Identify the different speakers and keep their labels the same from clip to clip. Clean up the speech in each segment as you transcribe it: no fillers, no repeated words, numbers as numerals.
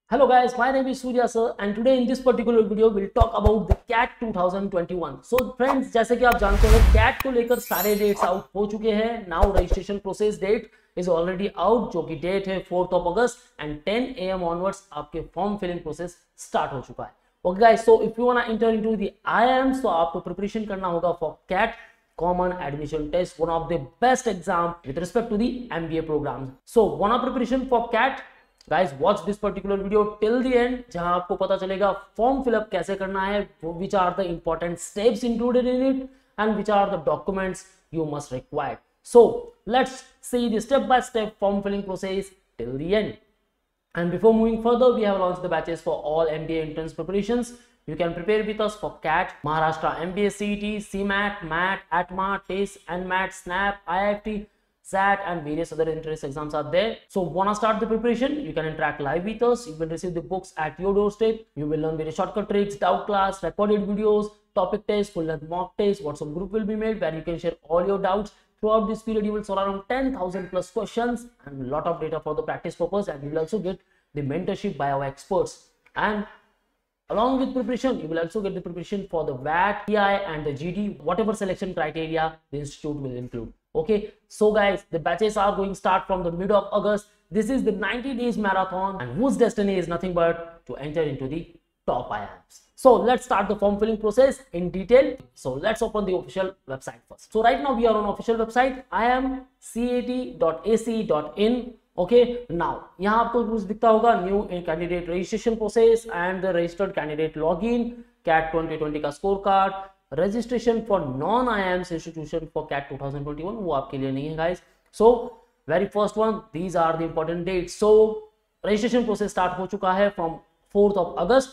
Speaker 1: Hello guys, my name is Surya sir and today in this particular video we'll talk about the CAT 2021. So friends, जैसे कि आप जानते हो CAT को लेकर सारे डेट्स आउट हो चुके हैं. Now registration process date is already out, जो कि डेट है 4th of August and 10 AM onwards आपके फॉर्म फिलिंग प्रोसेस स्टार्ट हो चुका है. Okay guys, so if you want to enter into the IIMs तो आपको प्रिपरेशन करना होगा for CAT common admission test, one of the best exam with respect to the MBA programs. So wanna preparation for CAT? Guys, watch this particular video till the end, जहां आपको पता चलेगा form fill up कैसे करना है, which are the important steps included in it and which are the documents you must require. So let's see the step by step form filling process till the end. And before moving further, we have launched the batches for all MBA entrance preparations. You can prepare with us for CAT, Maharashtra MBA CET, CMAT, MAT, ATMA, TIS, NMAT, SNAP, IIT, SAT and various other entrance exams are there. So wanna start the preparation? You can interact live with us. You will receive the books at your doorstep. You will learn various shortcut tricks, doubt class, recorded videos, topic tests, full length mock tests. WhatsApp group will be made where you can share all your doubts. Throughout this period, you will solve around 10,000 plus questions and a lot of data for the practice purpose, and you will also get the mentorship by our experts. And along with preparation, you will also get the preparation for the VAT, PI and the GD, whatever selection criteria the institute will include. Okay, so guys, the batches are going to start from the mid of August. This is the 90 days marathon and whose destiny is nothing but to enter into the top IIMs. So let's start the form filling process in detail. So let's open the official website first. So right now we are on official website iimcat.ac.in. Okay, now यहाँ आपको कुछ दिखता होगा new candidate registration process and the registered candidate login, CAT 2020 का score card, registration for non IIMs institution for CAT 2021, वो आपके लिए नहीं है guys. So very first one, these are the important dates. So registration process start हो चुका है from 4th of August.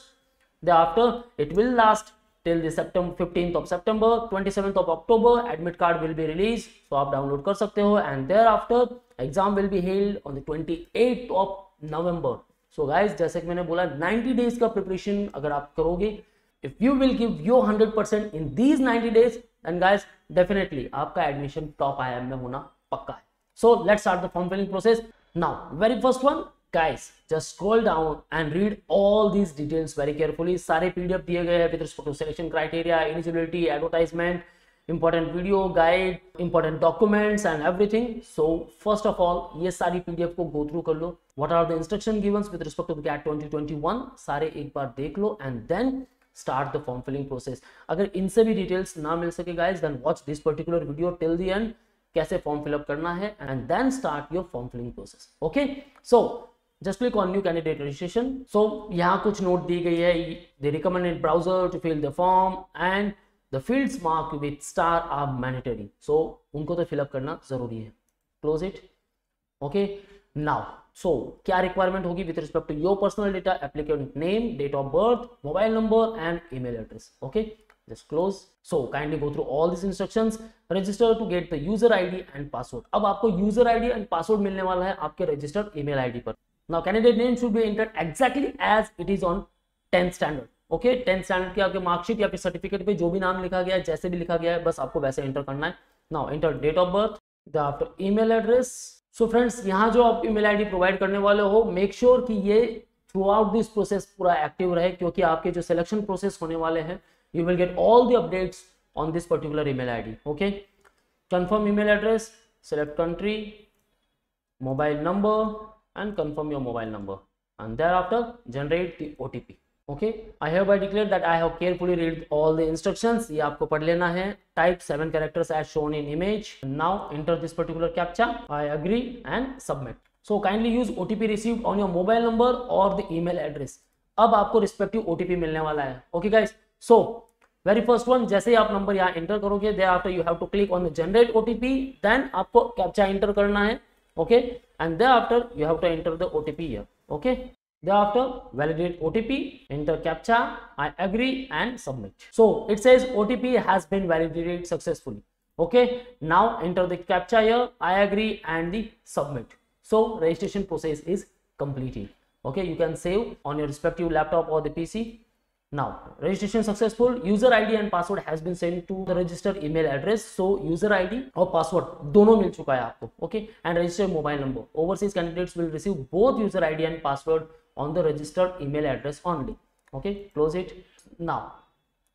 Speaker 1: Thereafter it will last till the 15th of September. 27th of October admit card will be released, so आप download कर सकते हो. And thereafter exam will be held on the 28th of November. So guys, जैसे कि मैंने बोला 90 days का preparation अगर आप करोगे, if you will give your 100% in these 90 days, then guys definitely आपका admission top IIM में होना पक्का है. So let's start the form filling process. Now very first one, guys, just scroll down and read all these details very carefully. सारे PDF दिए गए हैं with respect to selection criteria, eligibility, advertisement, important video guide, important documents and everything. So first of all, ये सारी PDF को go through कर लो. What are the instruction given with respect to the CAT 2021? सारे एक बार देख लो and then start the form filling process. अगर इनसे भी details ना मिल सके guys, then watch this particular video till the end. कैसे form fill up करना है and then start your form filling process. Okay, so just click on new candidate registration. So यहाँ कुछ नोट दी गई है. The recommended browser to fill the form and the fields marked with star are mandatory. So उनको तो fill up करना जरूरी है. Close it. Okay. Now, so क्या requirement होगी with respect to your personal data, applicant name, date of birth, mobile number and email address. Okay. Just close. So kindly go through all these instructions. Register to get the user ID and password. अब आपको user ID and password मिलने वाला है आपके registered email ID पर. Now candidate name should be entered exactly as it is on 10th standard. Okay, 10th standard की आपके marksheet या फिर सर्टिफिकेट पे जो भी नाम लिखा गया है, जैसे भी लिखा गया है, बस आपको वैसे एंटर करना है. Now enter date of birth, thereafter email address. So friends, यहाँ जो आप email ID प्रोवाइड करने वाले हो, make sure कि ये throughout this process पूरा एक्टिव रहे, क्योंकि आपके जो सिलेक्शन प्रोसेस होने वाले हैं, you will get all the updates on this particular email ID. Okay, confirm email address, select country, mobile number and confirm your mobile number and thereafter generate the OTP. Okay, I hereby declare that I have carefully read all the instructions. ये आपको पढ़ लेना है. Type 7 characters as shown in image. Now enter this particular captcha. I agree and submit. So kindly use OTP received on your mobile number or the email address. अब आपको respective OTP मिलने वाला है. Okay guys, so very first one, जैसे ही आप number यहाँ enter करोगे, thereafter you have to click on the generate OTP. Then आपको captcha enter करना है. Okay, and thereafter you have to enter the OTP here. Okay, thereafter validate OTP, enter captcha, I agree and submit. So it says OTP has been validated successfully. Okay, now enter the captcha here, I agree and the submit. So registration process is completed. Okay, you can save on your respective laptop or the PC. Now registration successful. User ID and password has been sent to the registered email address. So user ID और password दोनों मिल चुका है आपको. Okay, and registered mobile number. Overseas candidates will receive both user ID and password on the registered email address only. Okay, close it. Now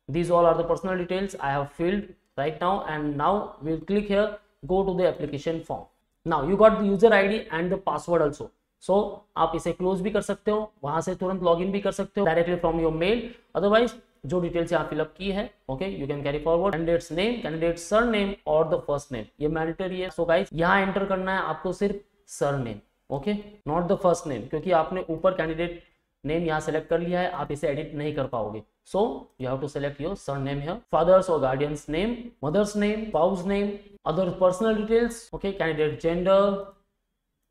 Speaker 1: these all are the personal details I have filled right now, and now we'll click here, go to the application form. Now you got the user ID and the password also. So आप इसे close भी कर सकते हो, वहां से तुरंत login भी कर सकते हो directly from your mail. Otherwise जो डिटेल्स यहाँ फिलअप की है, okay, you can carry forward. Candidates name, candidate surname और द फर्स्ट नेम, ये मैंडेटरी है. सो गाइस यहाँ एंटर करना है आपको सिर्फ surname, okay, not the first name, क्योंकि आपने ऊपर कैंडिडेट नेम यहाँ सेलेक्ट कर लिया है, आप इसे एडिट नहीं कर पाओगे. So you have to select your surname here. Father's और guardian's name, mother's name, spouse name, other personal details, okay, candidate gender,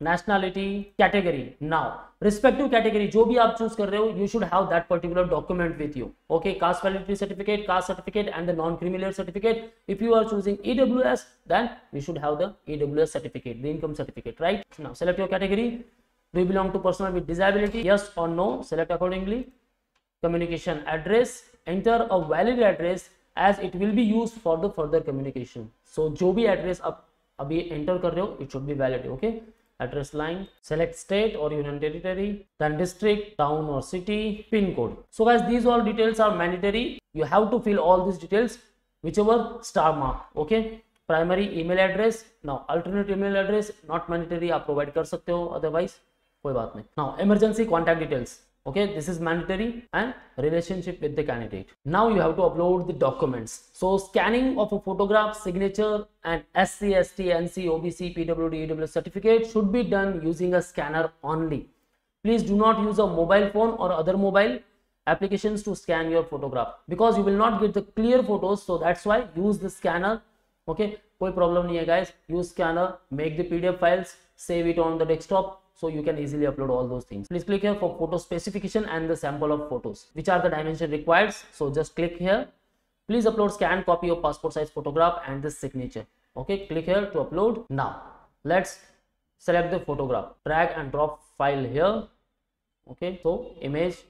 Speaker 1: nationality, category. Now respective category जो भी आप चूज कर रहे हो, you should have that particular document with you. Okay, caste validity certificate, caste certificate and the non-criminal certificate. If you are choosing EWS, then you should have the EWS certificate, the income certificate, right? Now select your category. Do you belong to person with disability? Yes or no, select accordingly. Communication address, enter a valid address as it will be used for the further communication. So जो भी address आप अभी enter कर रहे हो, it should be valid. Okay, address line, select state or union territory, then district, town or city, pin code. So guys, these all details are mandatory. You have to fill all these details whichever star mark. Okay, primary email address. Now alternate email address not mandatory, आप provide कर सकते हो, otherwise कोई बात नहीं. Now emergency contact details. Okay, this is mandatory, and relationship with the candidate. Now you have to upload the documents. So scanning of a photograph, signature and SC, ST, NC, OBC, PWD, EWS certificate should be done using a scanner only. Please do not use a mobile phone or other mobile applications to scan your photograph, because you will not get the clear photos. So that's why use the scanner. Okay, कोई problem नहीं है guys. Use scanner, make the PDF files, save it on the desktop, so you can easily upload all those things. Please click here for photo specification and the sample of photos, which are the dimension required. So just click here. Please upload scanned copy of passport size photograph and the signature. Okay, click here to upload. Now let's select the photograph, drag and drop file here. Okay, so image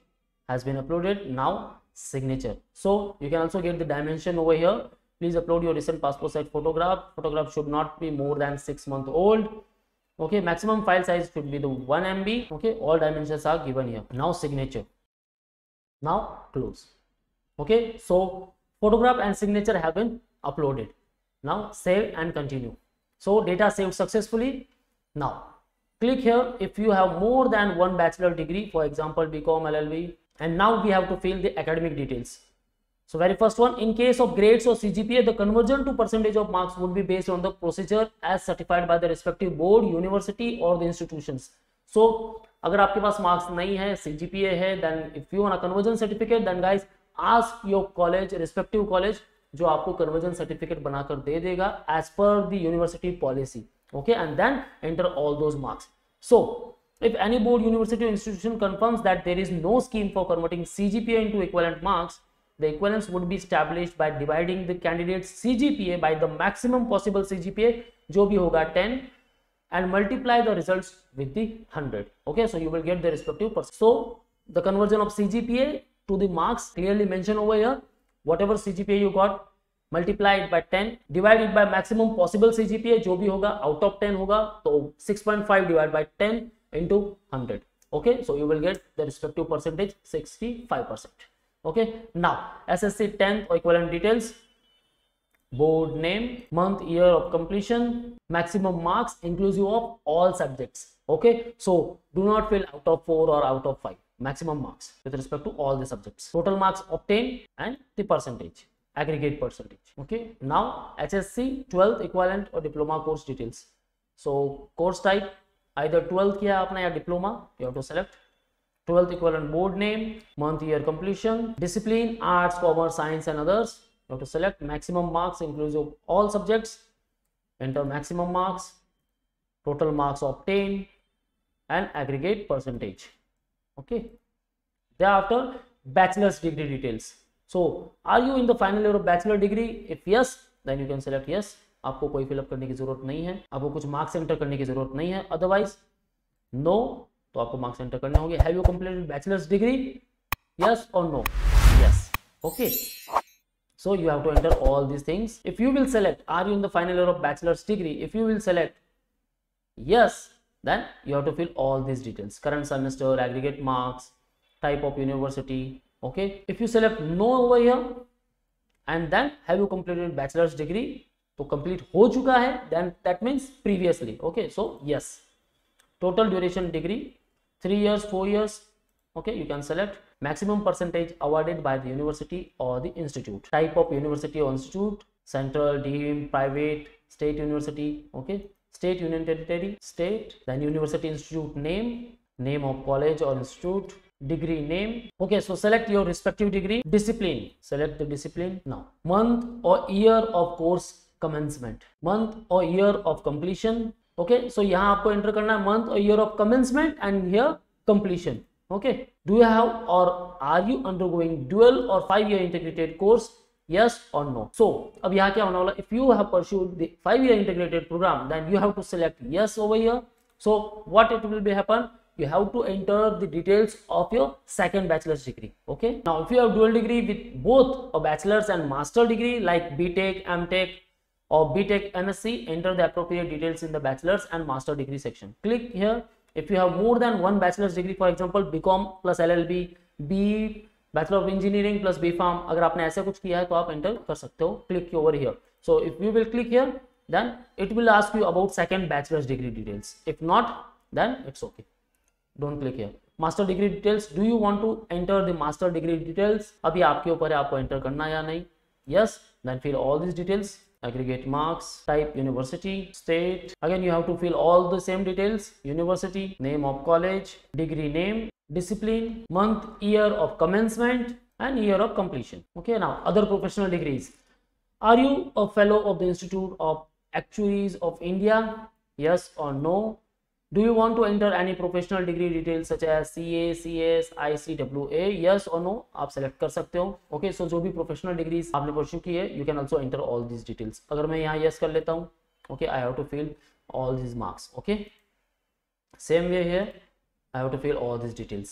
Speaker 1: has been uploaded. Now signature. So you can also get the dimension over here. Please upload your recent passport size photograph. Photograph should not be more than 6 months old. Okay, maximum file size should be the 1 MB. Okay, all dimensions are given here. Now signature. Now close. Okay, so photograph and signature have been uploaded. Now save and continue. So data saved successfully. Now click here if you have more than one bachelor degree, for example BCom, LLB, and now we have to fill the academic details. So very first one, in case of grades or CGPA, the conversion to percentage of marks would be based on the procedure as certified by the respective board, university or the institutions. So अगर आपके पास marks नहीं है, CGPA है, then if you want a conversion certificate, then guys ask your college, respective college, जो आपको conversion certificate बनाकर दे देगा as per the university policy. Okay, and then enter all those marks. So if any board, university or institution confirms that there is no scheme for converting CGPA into equivalent marks, the equivalence would be established by dividing the candidate's CGPA by the maximum possible CGPA, जो भी होगा 10, and multiply the results with the 100. Okay, so you will get the respective percent. So the conversion of CGPA to the marks clearly mentioned over here. Whatever CGPA you got, multiply it by 10, divide it by maximum possible CGPA, जो भी होगा out of 10 होगा, तो 6.5 divided by 10 into 100. Okay, so you will get the respective percentage 65%. Okay, now SSC 10th or equivalent details, board name, month, year of completion, maximum marks inclusive of all subjects. Okay, so do not fill out of 4 or out of 5, maximum marks with respect to all the subjects, total marks obtained and the percentage, aggregate percentage. Okay, now HSC 12th equivalent or diploma course details. So course type either 12th किया आपने या diploma, you have to select. 12th equivalent board name, month, year completion, discipline, arts, commerce, science and others. You have to select maximum marks inclusive of all subjects, enter maximum marks, total marks obtained and aggregate percentage. Okay, thereafter bachelor's degree details. So are you in the final year of bachelor degree? If yes, then you can select yes. आपको कोई fill up करने की जरूरत नहीं है, आपको कुछ marks enter करने की जरूरत नहीं है, अदरवाइज नो, तो आपको मार्क्स एंटर करने होंगे. Have you completed bachelor's degree? Yes और no? Yes. Okay, so you have to enter all these things. If you will select are you in the final year of bachelor's degree, if you will select yes, then you have to fill all these details: current semester, aggregate marks, type of university. Okay, if you select no over here and then have you completed bachelor's degree, तो complete हो चुका है, then that means previously. Okay, so yes, total duration degree 3 years, 4 years. Okay, you can select maximum percentage awarded by the university or the institute, type of university or institute, central, deemed, private, state university. Okay, state, union territory, state, then university, institute name, name of college or institute, degree name. Okay, so select your respective degree. Discipline, select the discipline. Now month or year of course commencement, month or year of completion. Okay, so यहाँ आपको enter करना है month or year of commencement and here completion. Okay, do you have or are you undergoing dual or 5-year integrated course? Yes or no? So अब यहाँ क्या होने वाला, if you have pursued the 5-year integrated program, then you have to select yes over here. So what it will be happen, you have to enter the details of your second bachelor's degree. Okay, now if you have dual degree with both a bachelor's and master degree like BTech, MTech or BTech, MSc, enter the appropriate details in the bachelor's and master degree section. Click here. If you have more than one bachelor's degree, for example BCom plus LLB, B Bachelor of Engineering plus B Farm, अगर आपने ऐसा कुछ किया है तो आप enter कर सकते हो. Click over here. So if you will click here, then it will ask you about second bachelor's degree details. If not, then it's okay. Don't click here. Master degree details. Do you want to enter the master degree details? अभी आपके ऊपर है आपको enter करना या नहीं. Yes, then fill all these details. Aggregate marks, type university, state, again you have to fill all the same details: university, name of college, degree name, discipline, month, year of commencement and year of completion. Okay, now other professional degrees. Are you a fellow of the Institute of Actuaries of India? Yes or no? Do you want to enter any professional degree details such as CA, CS, ICWA? Yes or no? आप select कर सकते हो. Okay, so जो भी professional degrees आपने pursue की है, you can also enter all these details. अगर मैं यहाँ yes कर लेता हूँ, okay, I have to fill all these marks. Okay, same way here, I have to fill all these details.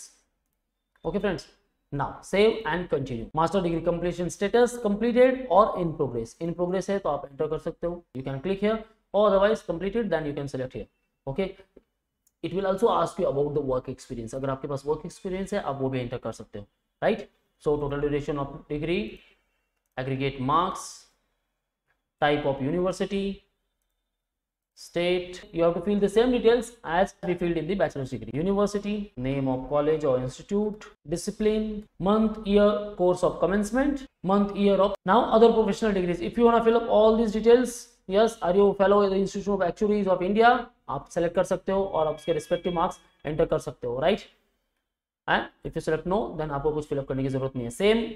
Speaker 1: Okay friends, now save and continue. Master degree completion status: completed or in progress. In progress है तो आप enter कर सकते हो. You can click here, or otherwise completed, then you can select here. Okay, it will also ask you about the work experience. अगर आपके पास work experience है आप वो भी enter कर सकते हो. Right, so total duration of degree, aggregate marks, type of university, state, you have to fill the same details as we filled in the bachelor's degree: university, name of college or institute, discipline, month, year, course of commencement, month, year of. Now other professional degrees, if you want to fill up all these details, yes, are you a fellow of the Institute of Actuaries of India, आप select कर सकते हो और आप उसके respective marks enter कर सकते हो. Right, and if you select no, then आपको कुछ fill up करने की जरूरत नहीं है. Same,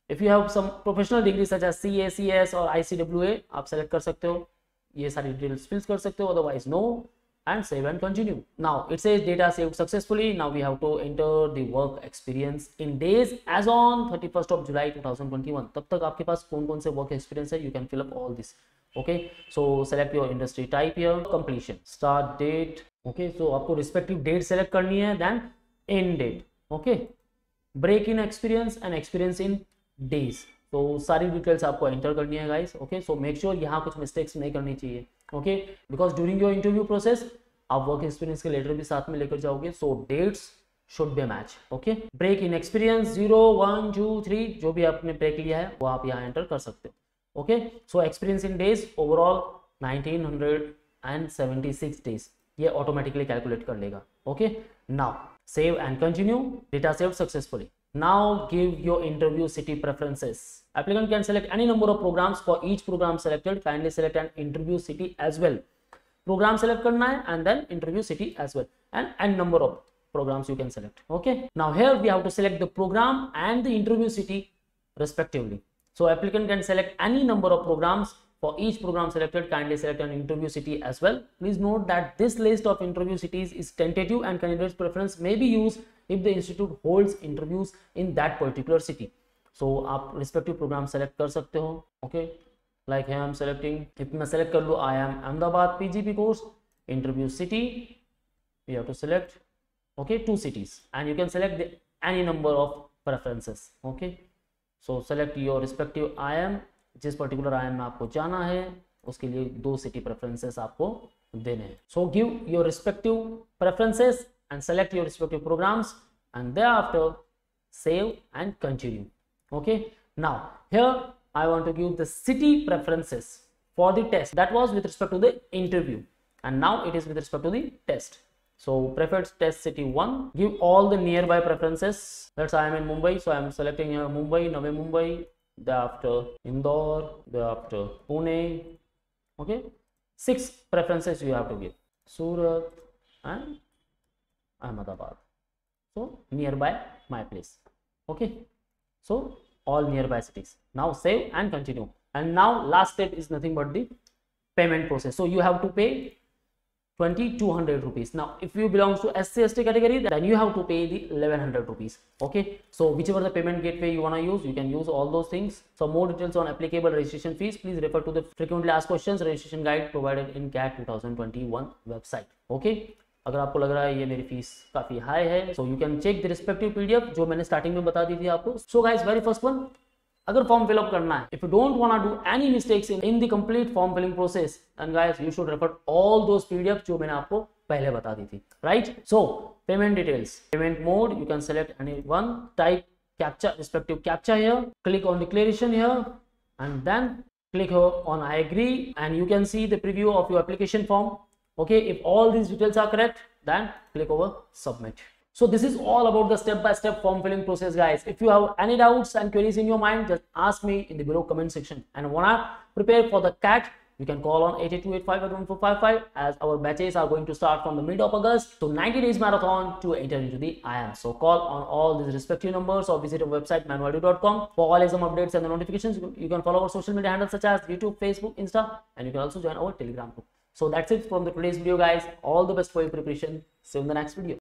Speaker 1: if you have some professional degrees such as CA, CS और ICWA, आप select कर सकते हो, ये सारी details fill कर सकते हो, otherwise no, and save and continue. Now it says data saved successfully. Now we have to enter the work experience in days as on 31st of July 2021. तब तक आपके पास कौन कौन से work experience है, you can fill up all this. Okay, so select your industry type here, completion, start date. Okay, so आपको respective date select करनी है, then end date. Okay, break in experience and experience in days. तो सारी details आपको enter करनी है guys. Okay, so make sure यहाँ कुछ मिस्टेक्स नहीं करनी चाहिए. Okay, because during your interview process आप वर्क एक्सपीरियंस के लेटर भी साथ में लेकर जाओगे, so dates should be match. Okay, break in experience 0, 1, 2, 3 जो भी आपने ब्रेक लिया है वो आप यहाँ एंटर कर सकते हो. Okay, so experience in days overall 1976 days, ये ऑटोमेटिकली कैलकुलेट कर लेगा. Okay, now save and continue. Data save successfully. Now give your interview city preferences. Applicant can select any number of programs. For each program selected, kindly select an interview city as well. Program select करना है and then interview city as well, and number of programs you can select. Okay. Now here we have to select the program and the interview city respectively. So applicant can select any number of programs. For each program selected, kindly select an interview city as well. Please note that this list of interview cities is tentative and candidate's preference may be used if the institute holds interviews in that particular city. So आप respective program select कर सकते हो. Okay, like here I am selecting. if मैं select कर लूँ I am Ahmedabad PGP course, interview city you have to select. Okay, 2 cities and you can select any number of preferences. Okay, so select your respective IIM, जिस particular IIM में आपको जाना है उसके लिए 2 सिटी प्रेफरेंसेस आपको देने हैं. So give your respective preferences and select your respective programs and thereafter save and continue. Okay, now here I want to give the city preferences for the test. That was with respect to the interview and now it is with respect to the test. So preferred test city 1, give all the nearby preferences. Let's say I am in Mumbai, so I am selecting here Mumbai, Navi Mumbai, thereafter Indore, thereafter Pune. Okay, 6 preferences you have to give: Surat and Ahmedabad, so nearby my place. Okay, so all nearby cities. Now save and continue. And now last step is nothing but the payment process. So you have to pay 2,200 rupees. Now if you belongs to SC/ST category, then you have to pay the 1,100 rupees. Okay, so whichever the payment gateway you want to use, you can use all those things. So more details on applicable registration fees, please refer to the frequently asked questions registration guide provided in CAT 2021 website. Okay, अगर आपको लग रहा है ये मेरी fees काफी high है, so you can check the respective PDF जो मैंने स्टार्टिंग में बता दी थी आपको. So guys, very first one, अगर फॉर्म फिलअप करना है, if you don't want to do any mistakes in the complete form filling process, then guys you should refer all those PDF जो मैंने आपको पहले बता दी थी, right? So payment details, payment mode, you can select any one, type captcha, respective captcha here, click on declaration here, and then click here on I agree, and you can see the preview of your application form. Okay, if all these details are correct, then click over submit. So this is all about the step-by-step form filling process, guys. If you have any doubts and queries in your mind, just ask me in the below comment section. And wanna prepare for the CAT, you can call on 8285-1455 as our batches are going to start from the mid of August. So 90 days marathon to enter into the IIM. So call on all these respective numbers or visit our website manualdu.com for all exam updates and the notifications. You can follow our social media handles such as YouTube, Facebook, Insta, and you can also join our Telegram group. So that's it from the today's video, guys. All the best for your preparation. See you in the next video.